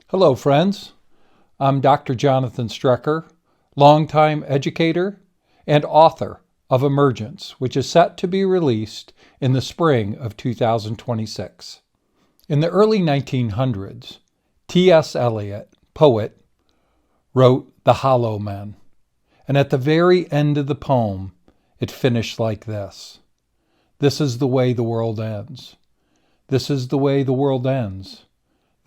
Hello, friends. I'm Dr. Jonathan Strecker, longtime educator and author of Emergence, which is set to be released in the spring of 2026. In the early 1900s, T.S. Eliot, poet, wrote The Hollow Men, and at the very end of the poem, it finished like this. This is the way the world ends. This is the way the world ends.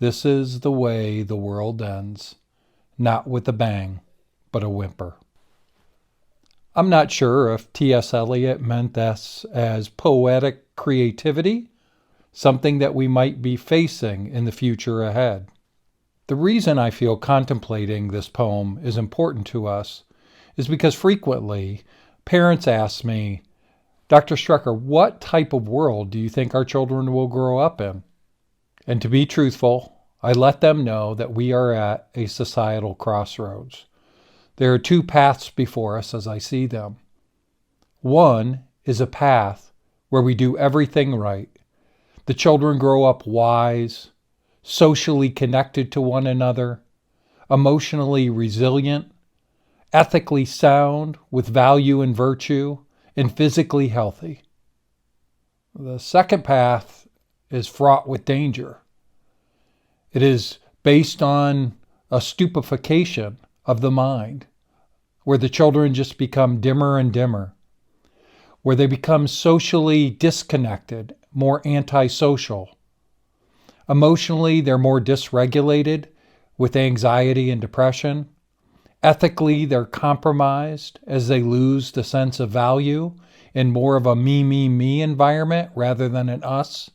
This is the way the world ends, not with a bang, but a whimper. I'm not sure if T.S. Eliot meant this as poetic creativity, something that we might be facing in the future ahead. The reason I feel contemplating this poem is important to us is because frequently parents ask me, Dr. Strecker, what type of world do you think our children will grow up in? And to be truthful, I let them know that we are at a societal crossroads. There are two paths before us as I see them. One is a path where we do everything right. The children grow up wise, socially connected to one another, emotionally resilient, ethically sound with value and virtue, and physically healthy. The second path is fraught with danger. It is based on a stupefaction of the mind, where the children just become dimmer and dimmer, where they become socially disconnected, more antisocial. Emotionally, they're more dysregulated with anxiety and depression. Ethically, they're compromised as they lose the sense of value in more of a me environment rather than an us.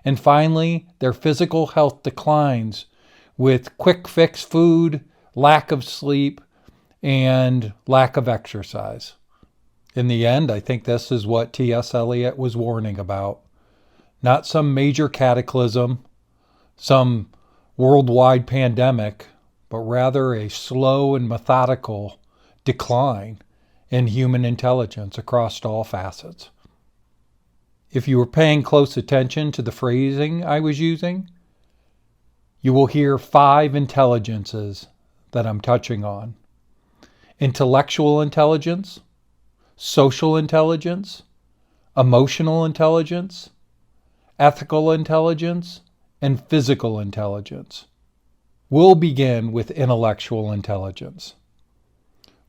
And finally, their physical health declines with quick fix food, lack of sleep, and lack of exercise. In the end, I think this is what T.S. Eliot was warning about. Not some major cataclysm, some worldwide pandemic, but rather a slow and methodical decline in human intelligence across all facets. If you were paying close attention to the phrasing I was using, you will hear 5 intelligences that I'm touching on. Intellectual intelligence, social intelligence, emotional intelligence, ethical intelligence, and physical intelligence. We'll begin with intellectual intelligence.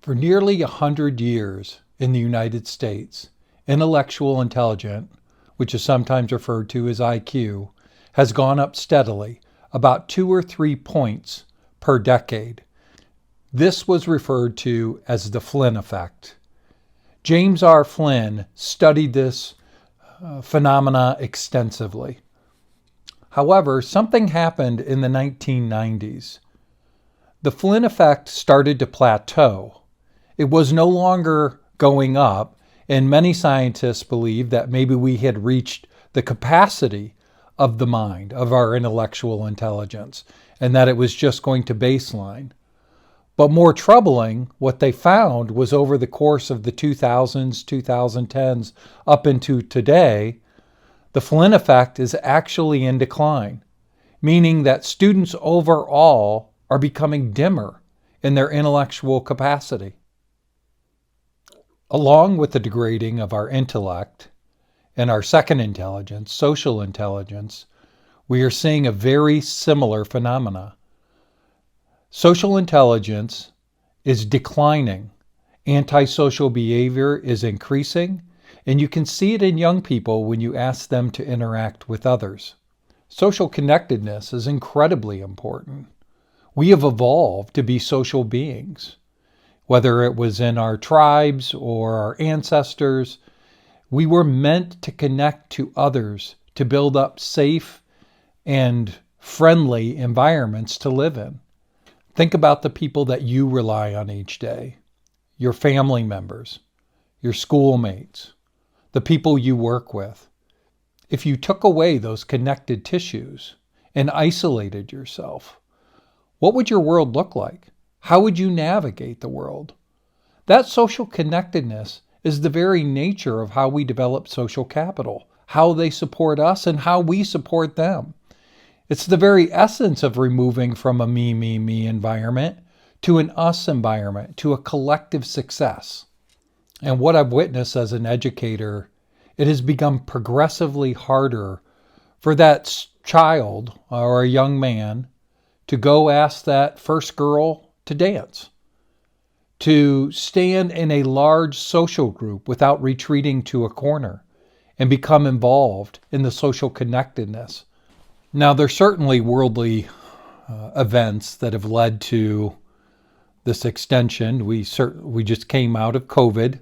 For nearly 100 years in the United States, intellectual intelligence, which is sometimes referred to as IQ, has gone up steadily, about 2 or 3 points per decade. This was referred to as the Flynn effect. James R. Flynn studied this phenomena extensively. However, something happened in the 1990s. The Flynn effect started to plateau. It was no longer going up, and many scientists believe that maybe we had reached the capacity of the mind, of our intellectual intelligence, and that it was just going to baseline. But more troubling, what they found was over the course of the 2000s, 2010s, up into today, the Flynn effect is actually in decline, meaning that students overall are becoming dimmer in their intellectual capacity. Along with the degrading of our intellect and our second intelligence, social intelligence, we are seeing a very similar phenomena. Social intelligence is declining. Antisocial behavior is increasing, and you can see it in young people when you ask them to interact with others. Social connectedness is incredibly important. We have evolved to be social beings. Whether it was in our tribes or our ancestors, we were meant to connect to others to build up safe and friendly environments to live in. Think about the people that you rely on each day, your family members, your schoolmates, the people you work with. If you took away those connected tissues and isolated yourself, what would your world look like? How would you navigate the world? That social connectedness is the very nature of how we develop social capital, how they support us and how we support them. It's the very essence of removing from a me environment to an us environment, to a collective success. And what I've witnessed as an educator, it has become progressively harder for that child or a young man to go ask that first girl to dance, to stand in a large social group without retreating to a corner and become involved in the social connectedness. Now, there's certainly worldly events that have led to this extension. We just came out of COVID,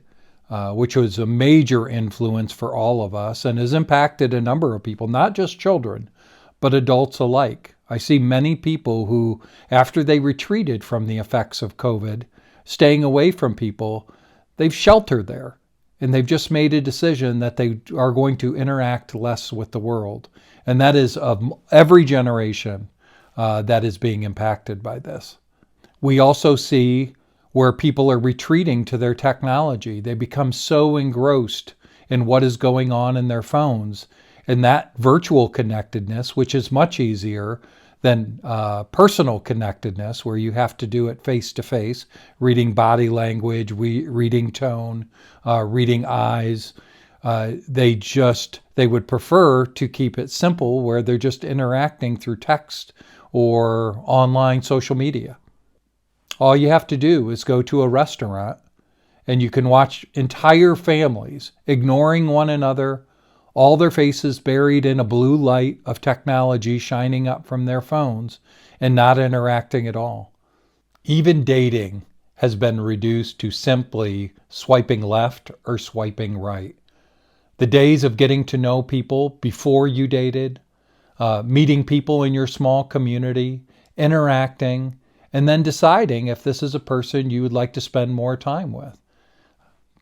which was a major influence for all of us and has impacted a number of people, not just children, but adults alike. I see many people who, after they retreated from the effects of COVID, staying away from people, they've sheltered there. And they've just made a decision that they are going to interact less with the world. And that is of every generation that is being impacted by this. We also see where people are retreating to their technology. They become so engrossed in what is going on in their phones. And that virtual connectedness, which is much easier than personal connectedness, where you have to do it face to face, reading body language, reading tone, reading eyes. They would prefer to keep it simple, where they're just interacting through text or online social media. All you have to do is go to a restaurant and you can watch entire families ignoring one another, all their faces buried in a blue light of technology shining up from their phones and not interacting at all. Even dating has been reduced to simply swiping left or swiping right. The days of getting to know people before you dated, meeting people in your small community, interacting, and then deciding if this is a person you would like to spend more time with,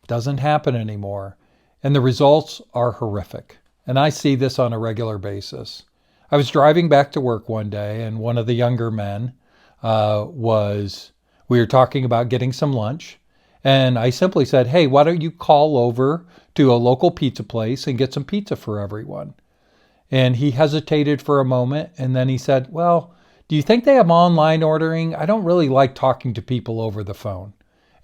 doesn't happen anymore. And the results are horrific. And I see this on a regular basis. I was driving back to work one day, and one of the younger men we were talking about getting some lunch. And I simply said, hey, why don't you call over to a local pizza place and get some pizza for everyone? And he hesitated for a moment, and then he said, well, do you think they have online ordering? I don't really like talking to people over the phone.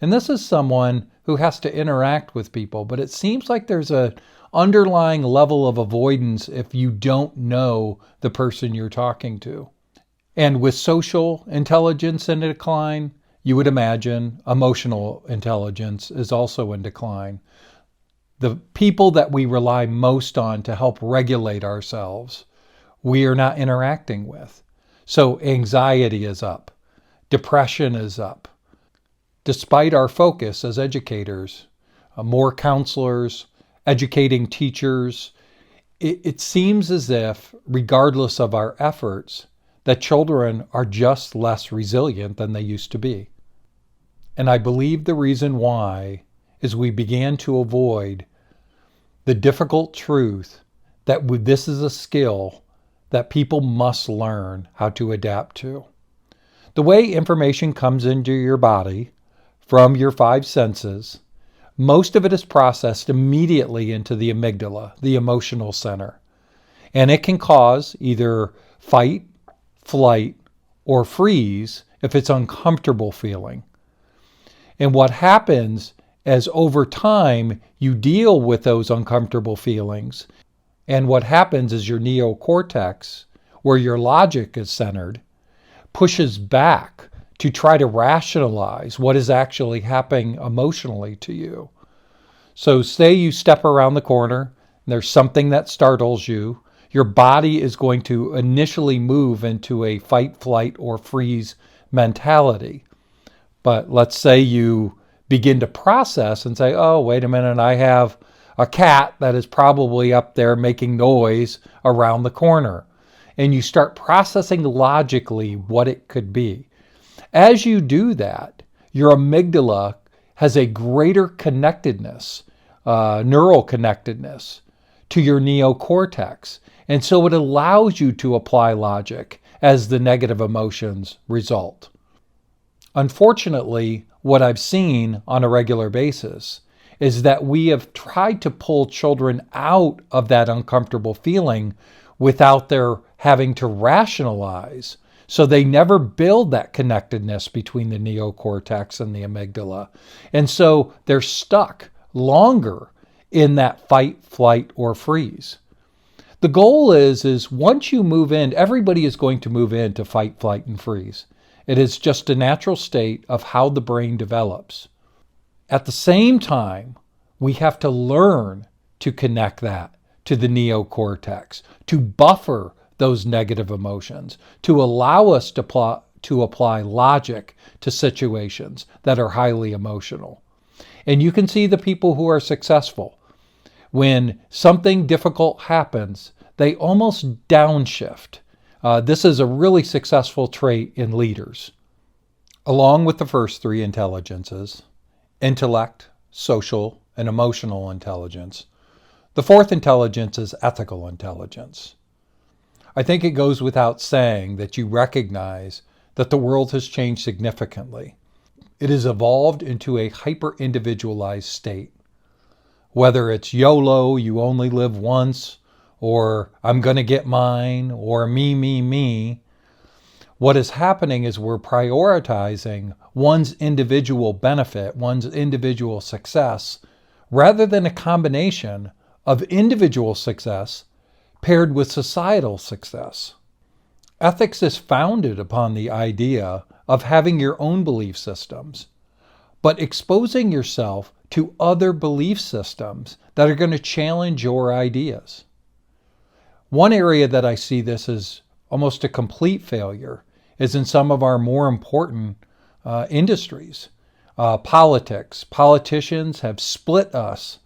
And this is someone who has to interact with people, but it seems like there's an underlying level of avoidance if you don't know the person you're talking to. And with social intelligence in decline, you would imagine emotional intelligence is also in decline. The people that we rely most on to help regulate ourselves, we are not interacting with. So anxiety is up. Depression is up. Despite our focus as educators, more counselors, educating teachers, it seems as if, regardless of our efforts, that children are just less resilient than they used to be. And I believe the reason why is we began to avoid the difficult truth that this is a skill that people must learn how to adapt to. The way information comes into your body from your 5 senses, most of it is processed immediately into the amygdala, the emotional center. And it can cause either fight, flight, or freeze if it's uncomfortable feeling. And what happens as over time you deal with those uncomfortable feelings, and what happens is your neocortex, where your logic is centered, pushes back to try to rationalize what is actually happening emotionally to you. So say you step around the corner and there's something that startles you, your body is going to initially move into a fight, flight, or freeze mentality. But let's say you begin to process and say, oh, wait a minute, I have a cat that is probably up there making noise around the corner. And you start processing logically what it could be. As you do that, your amygdala has a greater connectedness, neural connectedness to your neocortex. And so it allows you to apply logic as the negative emotions result. Unfortunately, what I've seen on a regular basis is that we have tried to pull children out of that uncomfortable feeling without their having to rationalize. So they never build that connectedness between the neocortex and the amygdala. And so they're stuck longer in that fight, flight, or freeze. The goal is once you move in, everybody is going to move into fight, flight, and freeze. It is just a natural state of how the brain develops. At the same time, we have to learn to connect that to the neocortex, to buffer those negative emotions, to allow us to apply logic to situations that are highly emotional. And you can see the people who are successful. When something difficult happens, they almost downshift. This is a really successful trait in leaders. Along with the first three intelligences, intellect, social, and emotional intelligence, the fourth intelligence is ethical intelligence. I think it goes without saying that you recognize that the world has changed significantly. It has evolved into a hyper-individualized state. Whether it's YOLO, you only live once, or I'm going to get mine, or me, what is happening is we're prioritizing one's individual benefit, one's individual success, rather than a combination of individual success paired with societal success. Ethics is founded upon the idea of having your own belief systems, but exposing yourself to other belief systems that are going to challenge your ideas. One area that I see this as almost a complete failure is in some of our more important industries. Politics. Politicians have split us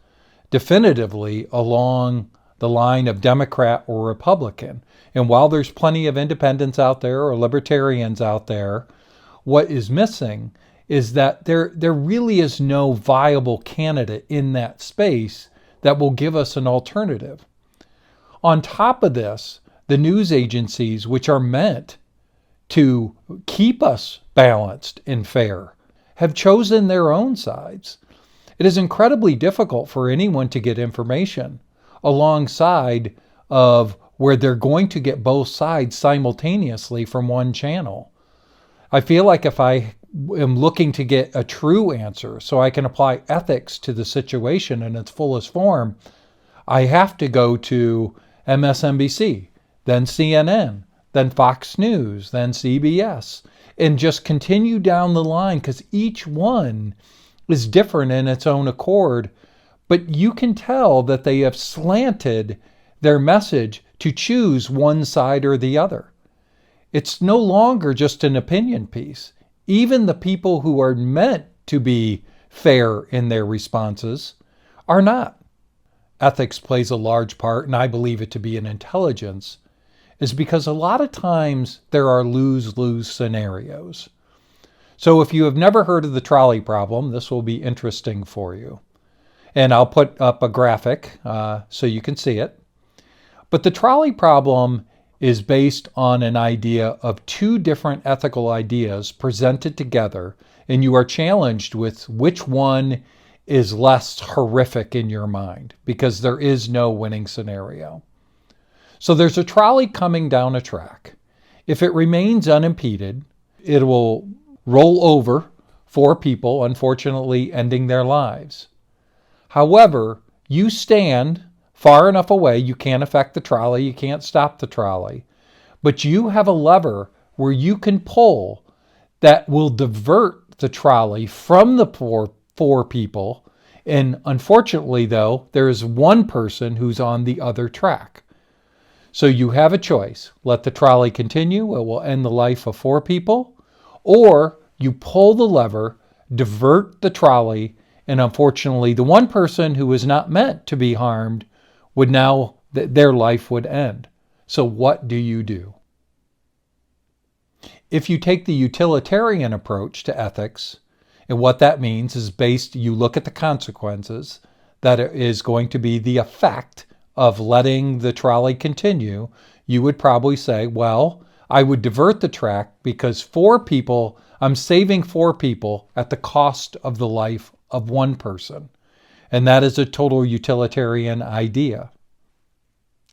definitively along the line of Democrat or Republican. And while there's plenty of independents out there or libertarians out there, what is missing is that there really is no viable candidate in that space that will give us an alternative. On top of this, the news agencies, which are meant to keep us balanced and fair, have chosen their own sides. It is incredibly difficult for anyone to get information alongside of where they're going to get both sides simultaneously from one channel. I feel like if I am looking to get a true answer so I can apply ethics to the situation in its fullest form, I have to go to MSNBC, then CNN, then Fox News, then CBS, and just continue down the line because each one is different in its own accord, but you can tell that they have slanted their message to choose one side or the other. It's no longer just an opinion piece. Even the people who are meant to be fair in their responses are not. Ethics plays a large part, and I believe it to be an intelligence, is because a lot of times there are lose-lose scenarios. So if you have never heard of the trolley problem, this will be interesting for you. And I'll put up a graphic so you can see it. But the trolley problem is based on an idea of two different ethical ideas presented together, and you are challenged with which one is less horrific in your mind, because there is no winning scenario. So there's a trolley coming down a track. If it remains unimpeded, it will roll over 4 people, unfortunately ending their lives. However, you stand far enough away, you can't affect the trolley, you can't stop the trolley, but you have a lever where you can pull that will divert the trolley from the four people. And unfortunately, though, there is one person who's on the other track. So you have a choice. Let the trolley continue, it will end the life of 4 people, or you pull the lever, divert the trolley, and unfortunately, the one person who is not meant to be harmed would now, their life would end. So what do you do? If you take the utilitarian approach to ethics, and what that means is you look at the consequences, that is going to be the effect of letting the trolley continue, you would probably say, well, I would divert the track because 4 people, I'm saving 4 people at the cost of the life of one person. And that is a total utilitarian idea.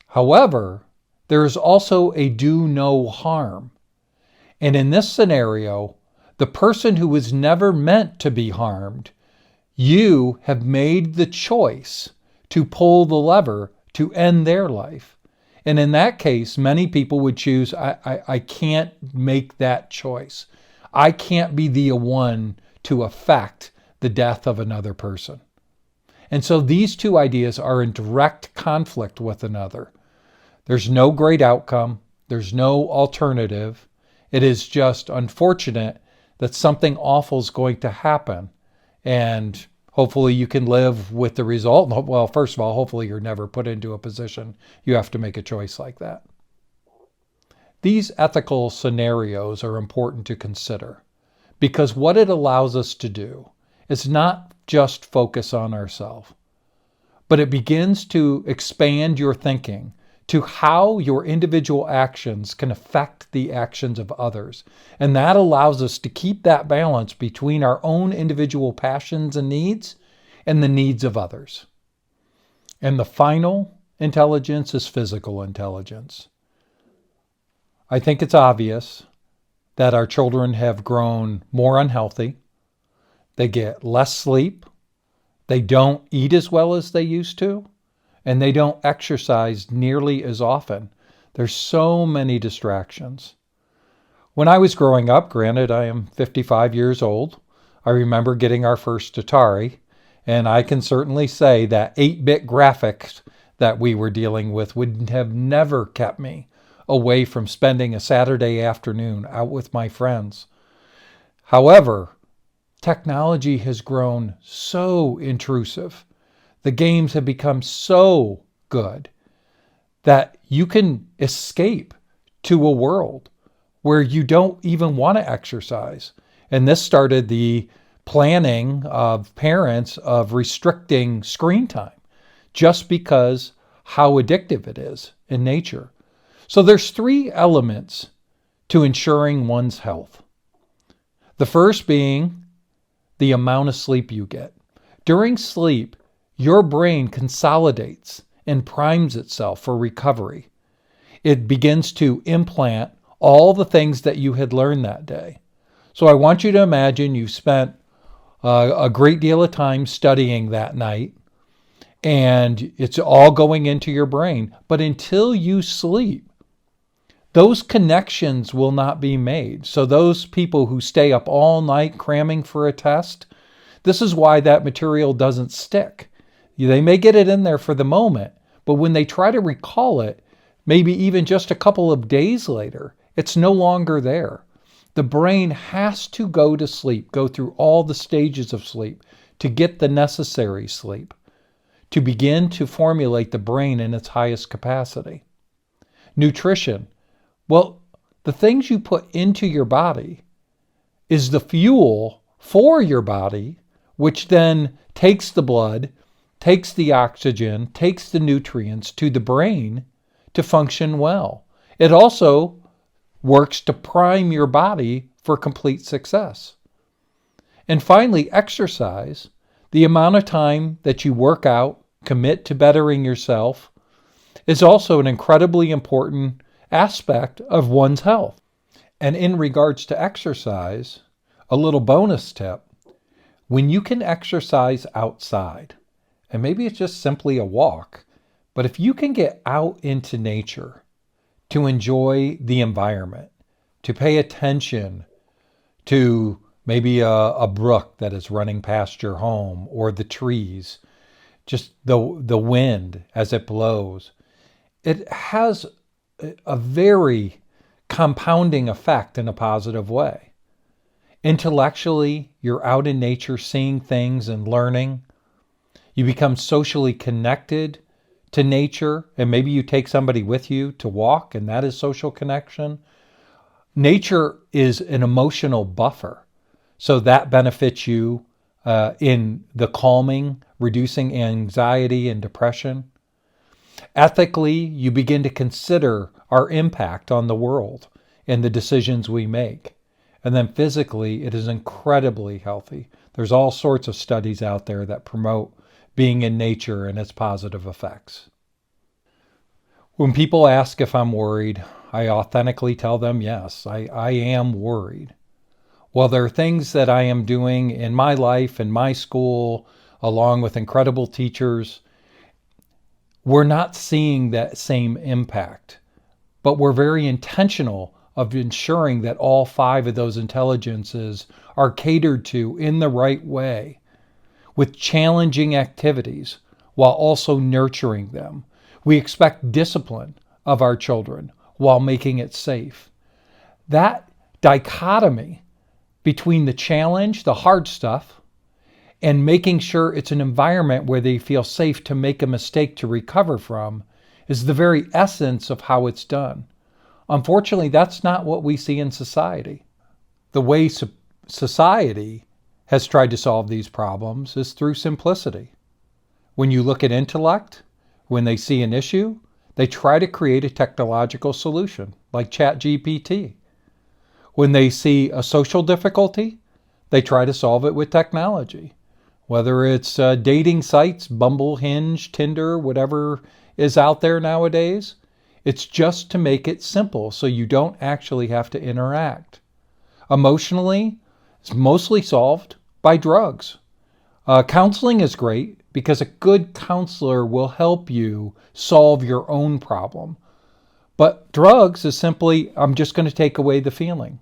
However, there is also a do no harm. And in this scenario, the person who was never meant to be harmed, you have made the choice to pull the lever to end their life. And in that case, many people would choose, I can't make that choice. I can't be the one to affect the death of another person. And so these two ideas are in direct conflict with one another. There's no great outcome. There's no alternative. It is just unfortunate that something awful is going to happen. And hopefully you can live with the result. Well, first of all, hopefully you're never put into a position you have to make a choice like that. These ethical scenarios are important to consider because what it allows us to do is not just focus on ourselves, but it begins to expand your thinking to how your individual actions can affect the actions of others. And that allows us to keep that balance between our own individual passions and needs and the needs of others. And the final intelligence is physical intelligence. I think it's obvious that our children have grown more unhealthy. They get less sleep. They don't eat as well as they used to. And they don't exercise nearly as often. There's so many distractions. When I was growing up, granted I am 55 years old, I remember getting our first Atari, and I can certainly say that 8-bit graphics that we were dealing with would have never kept me away from spending a Saturday afternoon out with my friends. However, technology has grown so intrusive. The games have become so good that you can escape to a world where you don't even want to exercise. And this started the planning of parents of restricting screen time just because how addictive it is in nature. So there's 3 elements to ensuring one's health. The first being the amount of sleep you get. During sleep, your brain consolidates and primes itself for recovery. It begins to implant all the things that you had learned that day. So I want you to imagine you've spent a great deal of time studying that night, and it's all going into your brain. But until you sleep, those connections will not be made. So those people who stay up all night cramming for a test, this is why that material doesn't stick. They may get it in there for the moment, but when they try to recall it, maybe even just a couple of days later, it's no longer there. The brain has to go to sleep, go through all the stages of sleep to get the necessary sleep, to begin to formulate the brain in its highest capacity. Nutrition. Well, the things you put into your body is the fuel for your body, which then takes the blood, takes the oxygen, takes the nutrients to the brain to function well. It also works to prime your body for complete success. And finally, exercise. The amount of time that you work out, commit to bettering yourself, is also an incredibly important aspect of one's health. And in regards to exercise, a little bonus tip, when you can exercise outside, and maybe it's just simply a walk, but if you can get out into nature to enjoy the environment, to pay attention to maybe a brook that is running past your home or the trees, just the wind as it blows, it has a very compounding effect in a positive way. Intellectually, you're out in nature seeing things and learning. You become socially connected to nature, and maybe you take somebody with you to walk, and that is social connection. Nature is an emotional buffer, so that benefits you in the calming, reducing anxiety and depression. Ethically, you begin to consider our impact on the world and the decisions we make. And then physically, it is incredibly healthy. There's all sorts of studies out there that promote being in nature and its positive effects. When people ask if I'm worried, I authentically tell them yes, I am worried. While there are things that I am doing in my life, in my school, along with incredible teachers, we're not seeing that same impact. But we're very intentional of ensuring that all 5 of those intelligences are catered to in the right way, with challenging activities while also nurturing them. We expect discipline of our children while making it safe. That dichotomy between the challenge, the hard stuff, and making sure it's an environment where they feel safe to make a mistake to recover from is the very essence of how it's done. Unfortunately, that's not what we see in society. The way society has tried to solve these problems is through simplicity. When you look at intellect, when they see an issue, they try to create a technological solution, like ChatGPT. When they see a social difficulty, they try to solve it with technology. Whether it's dating sites, Bumble, Hinge, Tinder, whatever is out there nowadays, it's just to make it simple so you don't actually have to interact. Emotionally, it's mostly solved by drugs. Counseling is great because a good counselor will help you solve your own problem. But drugs is simply, I'm just going to take away the feeling.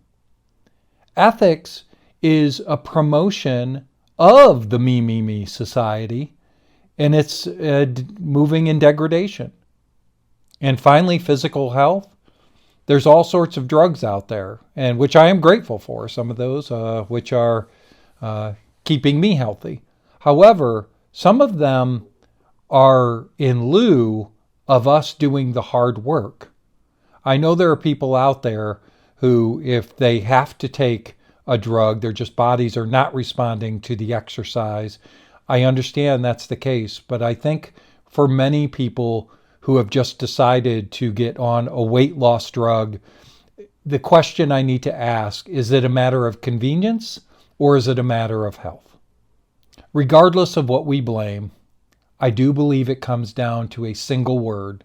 Ethics is a promotion of the me society, and it's moving in degradation. And finally, physical health. There's all sorts of drugs out there, and which I am grateful for, some of those which are keeping me healthy. However, some of them are in lieu of us doing the hard work. I know there are people out there who, if they have to take a drug, their just bodies are not responding to the exercise. I understand that's the case, but I think for many people who have just decided to get on a weight loss drug, the question I need to ask, is it a matter of convenience or is it a matter of health? Regardless of what we blame, I do believe it comes down to a single word,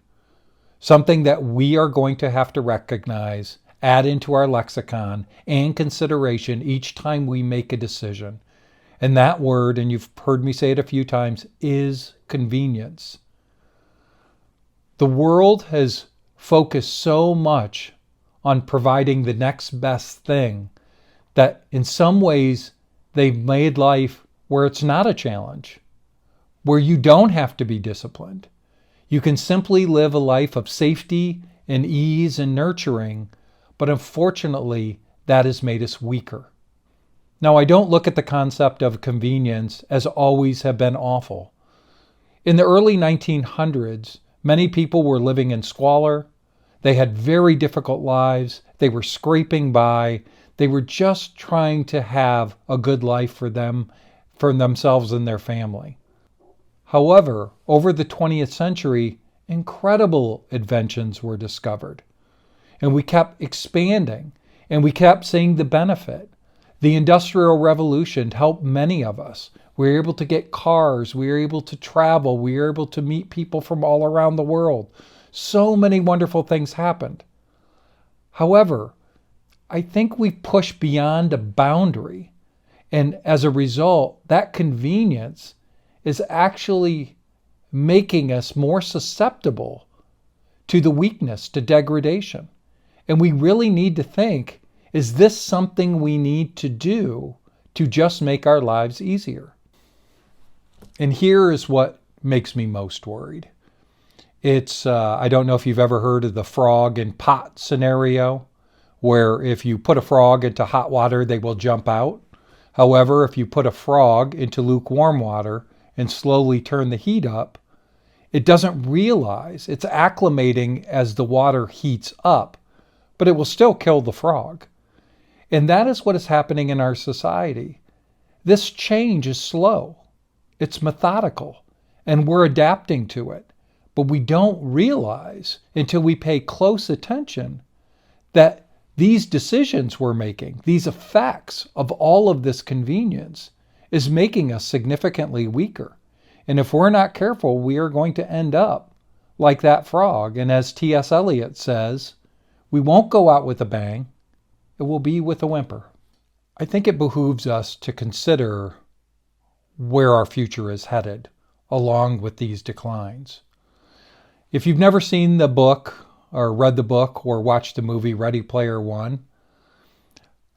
something that we are going to have to recognize, add into our lexicon and consideration each time we make a decision. And that word, and you've heard me say it a few times, is convenience. The world has focused so much on providing the next best thing that in some ways they've made life where it's not a challenge, where you don't have to be disciplined. You can simply live a life of safety and ease and nurturing, but unfortunately that has made us weaker. Now, I don't look at the concept of convenience as always have been awful. In the early 1900s, many people were living in squalor. They had very difficult lives. They were scraping by. They were just trying to have a good life for themselves and their family. However, over the 20th century, incredible inventions were discovered. And we kept expanding, and we kept seeing the benefit. The Industrial Revolution helped many of us. We were able to get cars. We were able to travel. We were able to meet people from all around the world. So many wonderful things happened. However, I think we pushed beyond a boundary. And as a result, that convenience is actually making us more susceptible to the weakness, to degradation. And we really need to think, is this something we need to do to just make our lives easier? And here is what makes me most worried. It's, I don't know if you've ever heard of the frog in pot scenario, where if you put a frog into hot water, they will jump out. However, if you put a frog into lukewarm water and slowly turn the heat up, it doesn't realize it's acclimating as the water heats up, but it will still kill the frog. And that is what is happening in our society. This change is slow. It's methodical, and we're adapting to it. But we don't realize until we pay close attention that these decisions we're making, these effects of all of this convenience, is making us significantly weaker. And if we're not careful, we are going to end up like that frog. And as T.S. Eliot says, we won't go out with a bang. It will be with a whimper. I think it behooves us to consider where our future is headed along with these declines. If you've never seen the book or read the book or watched the movie Ready Player One,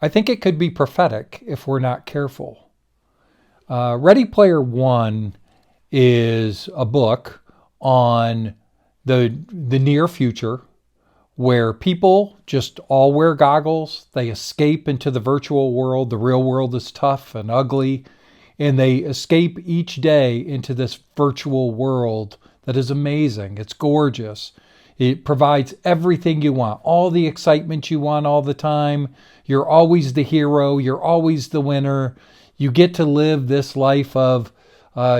I think it could be prophetic if we're not careful. Ready Player One is a book on the near future where people just all wear goggles. They escape into the virtual world. The real world is tough and ugly, and they escape each day into this virtual world that is amazing. It's gorgeous. It provides everything you want, all the excitement you want all the time. You're always the hero. You're always the winner. You get to live this life of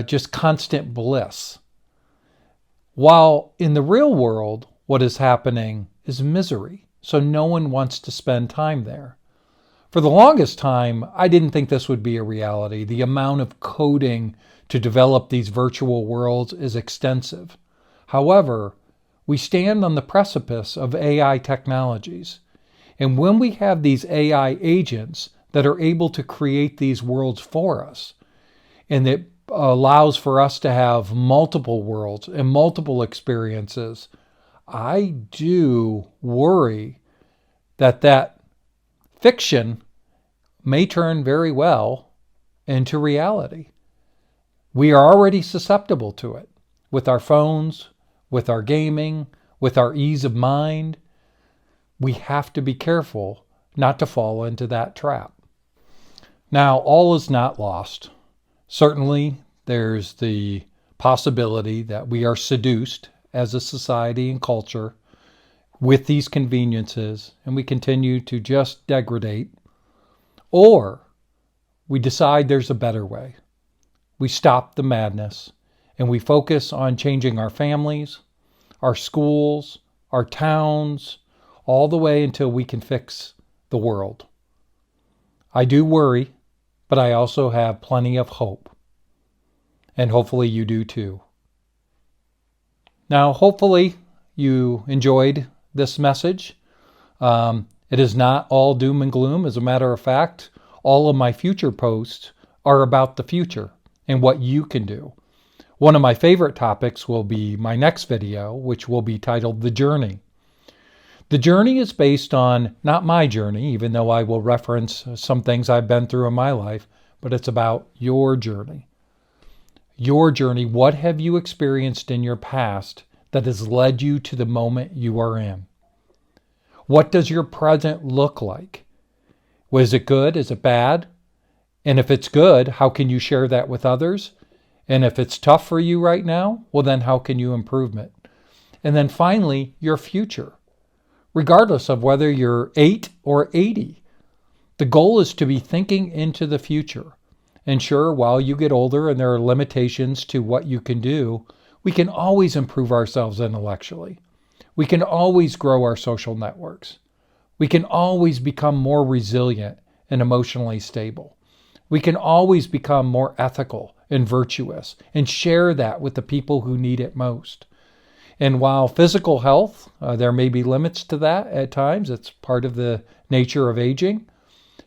just constant bliss. While in the real world, what is happening is misery. So no one wants to spend time there. For the longest time, I didn't think this would be a reality. The amount of coding to develop these virtual worlds is extensive. However, we stand on the precipice of AI technologies. And when we have these AI agents that are able to create these worlds for us, and it allows for us to have multiple worlds and multiple experiences, I do worry that fiction may turn very well into reality. We are already susceptible to it with our phones, with our gaming, with our ease of mind. We have to be careful not to fall into that trap. Now, all is not lost. Certainly, there's the possibility that we are seduced as a society and culture with these conveniences, and we continue to just degrade, or we decide there's a better way. We stop the madness, and we focus on changing our families, our schools, our towns, all the way until we can fix the world. I do worry, but I also have plenty of hope. And hopefully you do too. Now, hopefully you enjoyed this message. It is not all doom and gloom. As a matter of fact, all of my future posts are about the future and what you can do. One of my favorite topics will be my next video, which will be titled The Journey. The journey is based on not my journey, even though I will reference some things I've been through in my life, but it's about your journey. Your journey, what have you experienced in your past that has led you to the moment you are in? What does your present look like? Was it good? Is it bad? And if it's good, how can you share that with others? And if it's tough for you right now, well then how can you improve it? And then finally, your future. Regardless of whether you're 8 or 80, the goal is to be thinking into the future. And sure, while you get older and there are limitations to what you can do, we can always improve ourselves intellectually. We can always grow our social networks. We can always become more resilient and emotionally stable. We can always become more ethical and virtuous and share that with the people who need it most. And while physical health, there may be limits to that at times, it's part of the nature of aging.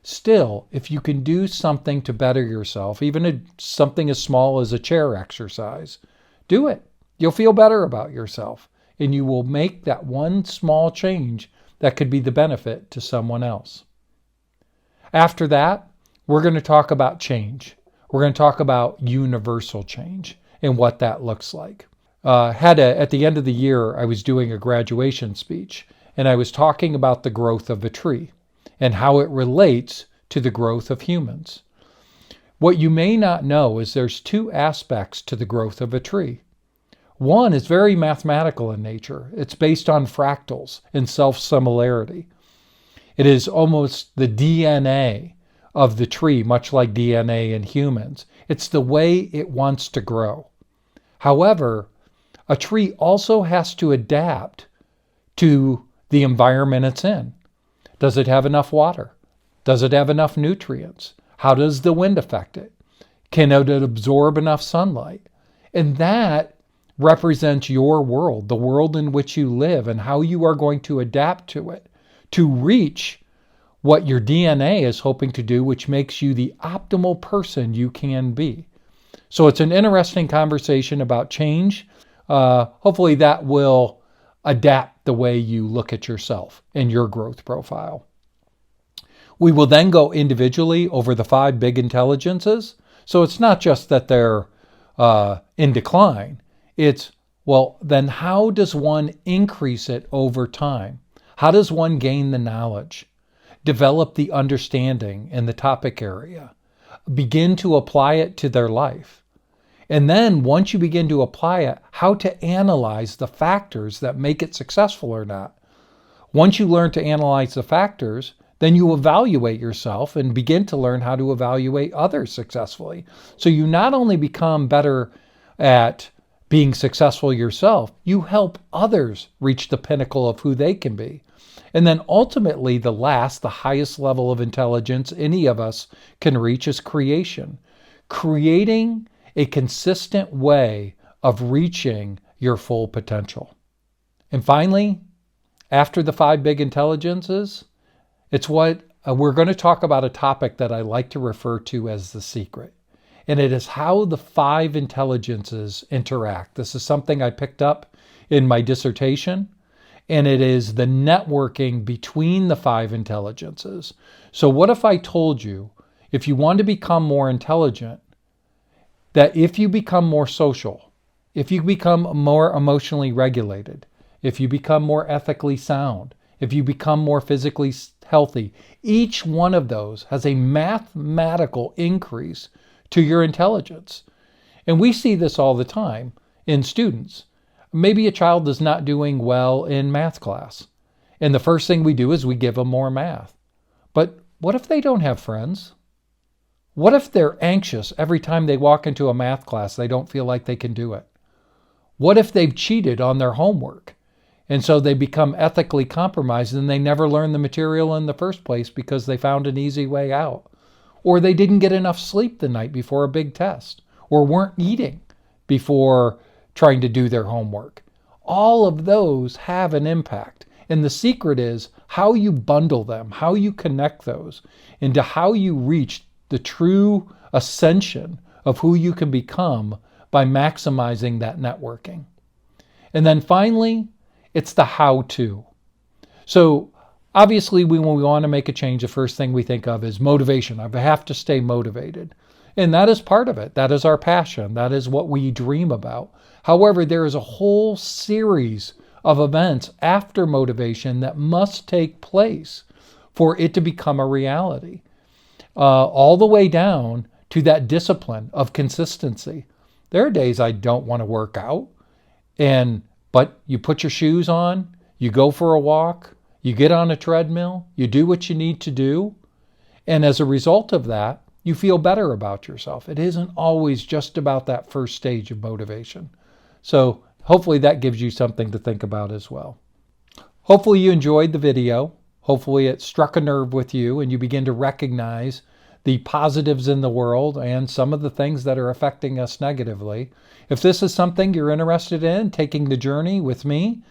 Still, if you can do something to better yourself, even something as small as a chair exercise, do it. You'll feel better about yourself, and you will make that one small change that could be the benefit to someone else. After that, we're going to talk about change. We're going to talk about universal change and what that looks like. At the end of the year, I was doing a graduation speech, and I was talking about the growth of a tree and how it relates to the growth of humans. What you may not know is there's two aspects to the growth of a tree. One is very mathematical in nature. It's based on fractals and self-similarity. It is almost the DNA of the tree, much like DNA in humans. It's the way it wants to grow. However, a tree also has to adapt to the environment it's in. Does it have enough water? Does it have enough nutrients? How does the wind affect it? Can it absorb enough sunlight? And that represents your world, the world in which you live, and how you are going to adapt to it to reach what your DNA is hoping to do, which makes you the optimal person you can be. So it's an interesting conversation about change. Hopefully that will adapt the way you look at yourself and your growth profile. We will then go individually over the 5 big intelligences. So it's not just that they're in decline. It's, well, then how does one increase it over time? How does one gain the knowledge, develop the understanding in the topic area, begin to apply it to their life? And then once you begin to apply it, how to analyze the factors that make it successful or not. Once you learn to analyze the factors, then you evaluate yourself and begin to learn how to evaluate others successfully. So you not only become better at being successful yourself, you help others reach the pinnacle of who they can be. And then ultimately, the highest level of intelligence any of us can reach is creation. Creating a consistent way of reaching your full potential. And finally, after the 5 big intelligences, it's what we're going to talk about, a topic that I like to refer to as the secret. And it is how the 5 intelligences interact. This is something I picked up in my dissertation, and it is the networking between the 5 intelligences. So what if I told you, if you want to become more intelligent, that if you become more social, if you become more emotionally regulated, if you become more ethically sound, if you become more physically healthy, each one of those has a mathematical increase to your intelligence. And we see this all the time in students. Maybe a child is not doing well in math class, and the first thing we do is we give them more math. But what if they don't have friends? What if they're anxious every time they walk into a math class, they don't feel like they can do it? What if they've cheated on their homework, and so they become ethically compromised and they never learn the material in the first place because they found an easy way out? Or they didn't get enough sleep the night before a big test, or weren't eating before trying to do their homework. All of those have an impact. And the secret is how you bundle them, how you connect those into how you reach the true ascension of who you can become by maximizing that networking. And then finally, it's the how-to. So obviously, when we want to make a change, the first thing we think of is motivation. I have to stay motivated. And that is part of it. That is our passion. That is what we dream about. However, there is a whole series of events after motivation that must take place for it to become a reality. All the way down to that discipline of consistency. There are days I don't want to work out, but you put your shoes on, you go for a walk, you get on a treadmill, you do what you need to do, and as a result of that, you feel better about yourself. It isn't always just about that first stage of motivation. So hopefully that gives you something to think about as well. Hopefully you enjoyed the video. Hopefully it struck a nerve with you and you begin to recognize the positives in the world and some of the things that are affecting us negatively. If this is something you're interested in, taking the journey with me,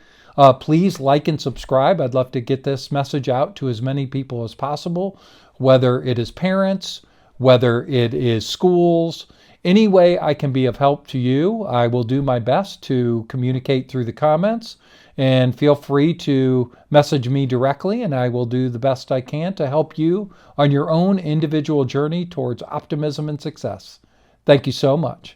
please like and subscribe. I'd love to get this message out to as many people as possible, whether it is parents, whether it is schools. Any way I can be of help to you, I will do my best to communicate through the comments. And feel free to message me directly, and I will do the best I can to help you on your own individual journey towards optimism and success. Thank you so much.